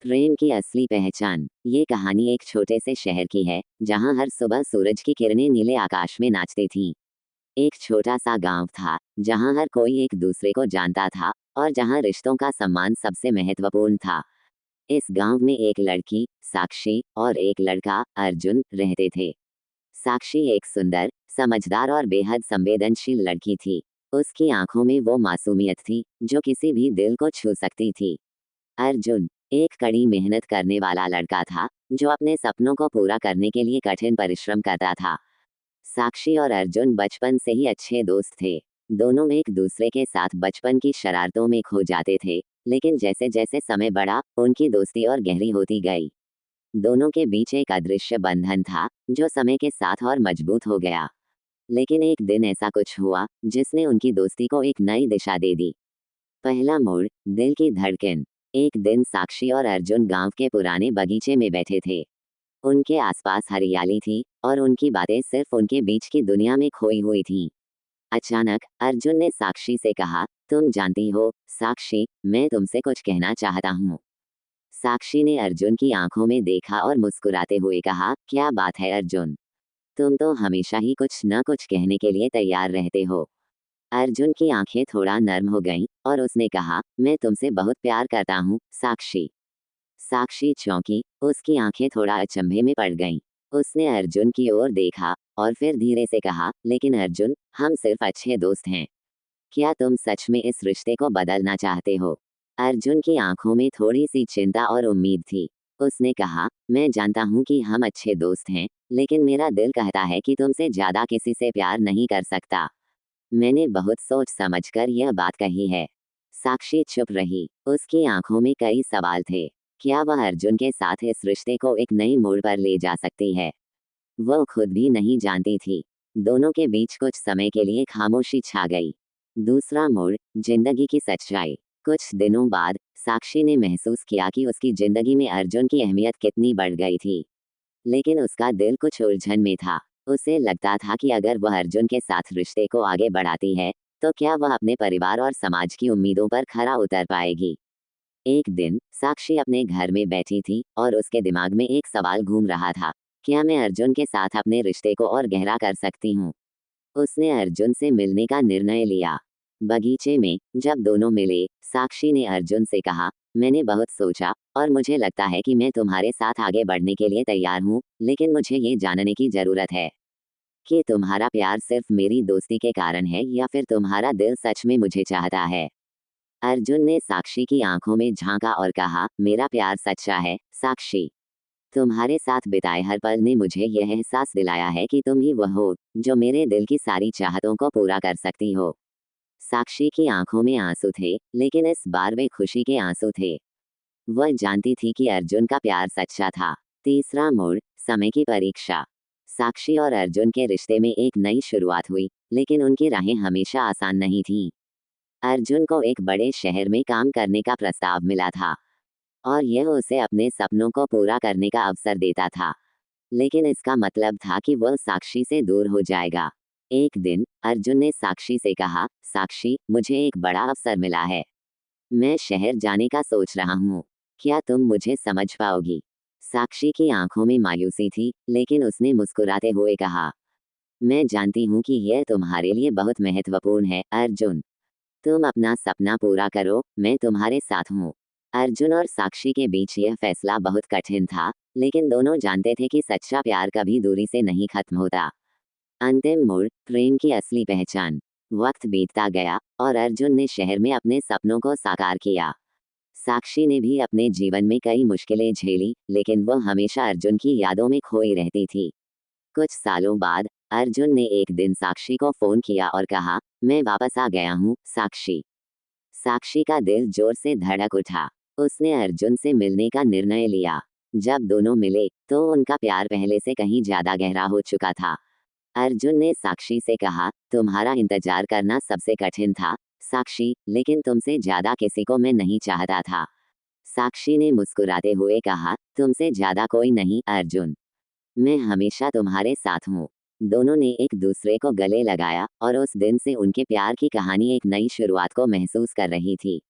प्रेम की असली पहचान। ये कहानी एक छोटे से शहर की है जहां हर सुबह सूरज की किरणें नीले आकाश में नाचती थीं। एक छोटा सा गांव था जहां हर कोई एक दूसरे को जानता था और जहां रिश्तों का सम्मान सबसे महत्वपूर्ण था। इस गांव में एक लड़की साक्षी और एक लड़का अर्जुन रहते थे। साक्षी एक सुंदर, समझदार और बेहद संवेदनशील लड़की थी। उसकी आंखों में वो मासूमियत थी जो किसी भी दिल को छू सकती थी। अर्जुन एक कड़ी मेहनत करने वाला लड़का था जो अपने सपनों को पूरा करने के लिए कठिन परिश्रम करता था। साक्षी और अर्जुन बचपन से ही अच्छे दोस्त थे। दोनों एक दूसरे के साथ बचपन की शरारतों में खो जाते थे, लेकिन जैसे जैसे समय बढ़ा उनकी दोस्ती और गहरी होती गई। दोनों के बीच एक अदृश्य बंधन था जो समय के साथ और मजबूत हो गया। लेकिन एक दिन ऐसा कुछ हुआ जिसने उनकी दोस्ती को एक नई दिशा दे दी। पहला मोड़, दिल की धड़कन। एक दिन साक्षी और अर्जुन गांव के पुराने बगीचे में बैठे थे। उनके आसपास हरियाली थी और उनकी बातें सिर्फ उनके बीच की दुनिया में खोई हुई थीं। अचानक अर्जुन ने साक्षी से कहा, तुम जानती हो साक्षी, मैं तुमसे कुछ कहना चाहता हूँ। साक्षी ने अर्जुन की आंखों में देखा और मुस्कुराते हुए कहा, क्या बात है अर्जुन, तुम तो हमेशा ही कुछ न कुछ कहने के लिए तैयार रहते हो। अर्जुन की आंखें थोड़ा नर्म हो गईं और उसने कहा, मैं तुमसे बहुत प्यार करता हूँ साक्षी। साक्षी चौंकी, उसकी आंखें थोड़ा अचंभे में पड़ गईं। उसने अर्जुन की ओर देखा और फिर धीरे से कहा, लेकिन अर्जुन, हम सिर्फ अच्छे दोस्त हैं। क्या तुम सच में इस रिश्ते को बदलना चाहते हो? अर्जुन की आंखों में थोड़ी सी चिंता और उम्मीद थी। उसने कहा, मैं जानता हूँ कि हम अच्छे दोस्त हैं, लेकिन मेरा दिल कहता है कि तुमसे ज्यादा किसी से प्यार नहीं कर सकता। मैंने बहुत सोच समझकर यह बात कही है। साक्षी चुप रही। उसकी आंखों में कई सवाल थे। क्या वह अर्जुन के साथ इस रिश्ते को एक नई मोड़ पर ले जा सकती है? वो खुद भी नहीं जानती थी। दोनों के बीच कुछ समय के लिए खामोशी छा गई। दूसरा मोड़, जिंदगी की सच्चाई। कुछ दिनों बाद साक्षी ने महसूस किया कि उसकी जिंदगी में अर्जुन की अहमियत कितनी बढ़ गई थी। लेकिन उसका दिल कुछ उलझन में था। उसे लगता था कि अगर वह अर्जुन के साथ रिश्ते को आगे बढ़ाती है, तो क्या वह अपने परिवार और समाज की उम्मीदों पर खरा उतर पाएगी। एक दिन साक्षी अपने घर में बैठी थी और उसके दिमाग में एक सवाल घूम रहा था, क्या मैं अर्जुन के साथ अपने रिश्ते को और गहरा कर सकती हूँ? उसने अर्जुन से मिलने का निर्णय लिया। बगीचे में जब दोनों मिले, साक्षी ने अर्जुन से कहा, मैंने बहुत सोचा और मुझे लगता है कि मैं तुम्हारे साथ आगे बढ़ने के लिए तैयार हूँ, लेकिन मुझे ये जानने की जरूरत है कि तुम्हारा प्यार सिर्फ मेरी दोस्ती के कारण है या फिर तुम्हारा दिल सच में मुझे चाहता है। अर्जुन ने साक्षी की आंखों में झांका और कहा, मेरा प्यार सच्चा है साक्षी। तुम्हारे साथ बिताए हर पल ने मुझे यह एहसास दिलाया है कि तुम ही वह हो जो मेरे दिल की सारी चाहतों को पूरा कर सकती हो। साक्षी की आंखों में आंसू थे, लेकिन इस बार वे खुशी के आंसू थे। वह जानती थी कि अर्जुन का प्यार सच्चा था। तीसरा मोड़, समय की परीक्षा। साक्षी और अर्जुन के रिश्ते में एक नई शुरुआत हुई, लेकिन उनकी राहें हमेशा आसान नहीं थीं। अर्जुन को एक बड़े शहर में काम करने का प्रस्ताव मिला था और यह उसे अपने सपनों को पूरा करने का अवसर देता था। लेकिन इसका मतलब था कि वह साक्षी से दूर हो जाएगा। एक दिन अर्जुन ने साक्षी से कहा, साक्षी, मुझे एक बड़ा अवसर मिला है। मैं शहर जाने का सोच रहा हूँ। क्या तुम मुझे समझ पाओगी? साक्षी की आंखों में मायूसी थी, लेकिन उसने मुस्कुराते हुए कहा, मैं जानती हूँ कि यह तुम्हारे लिए बहुत महत्वपूर्ण है अर्जुन। तुम अपना सपना पूरा करो, मैं तुम्हारे साथ हूँ। अर्जुन और साक्षी के बीच यह फैसला बहुत कठिन था, लेकिन दोनों जानते थे कि सच्चा प्यार कभी दूरी से नहीं खत्म होता। अंतिम मोड़, प्रेम की असली पहचान। वक्त बीतता गया और अर्जुन ने शहर में अपने सपनों को साकार किया। साक्षी ने भी अपने जीवन में कई मुश्किलें झेली, लेकिन वह हमेशा अर्जुन की यादों में खोई रहती थी। कुछ सालों बाद अर्जुन ने एक दिन साक्षी को फोन किया और कहा, मैं वापस आ गया हूँ साक्षी। साक्षी का दिल जोर से धड़क उठा। उसने अर्जुन से मिलने का निर्णय लिया। जब दोनों मिले तो उनका प्यार पहले से कहीं ज्यादा गहरा हो चुका था। अर्जुन ने साक्षी से कहा, तुम्हारा इंतजार करना सबसे कठिन था साक्षी, लेकिन तुमसे ज्यादा किसी को मैं नहीं चाहता था। साक्षी ने मुस्कुराते हुए कहा, तुमसे ज्यादा कोई नहीं अर्जुन, मैं हमेशा तुम्हारे साथ हूँ। दोनों ने एक दूसरे को गले लगाया और उस दिन से उनके प्यार की कहानी एक नई शुरुआत को महसूस कर रही थी।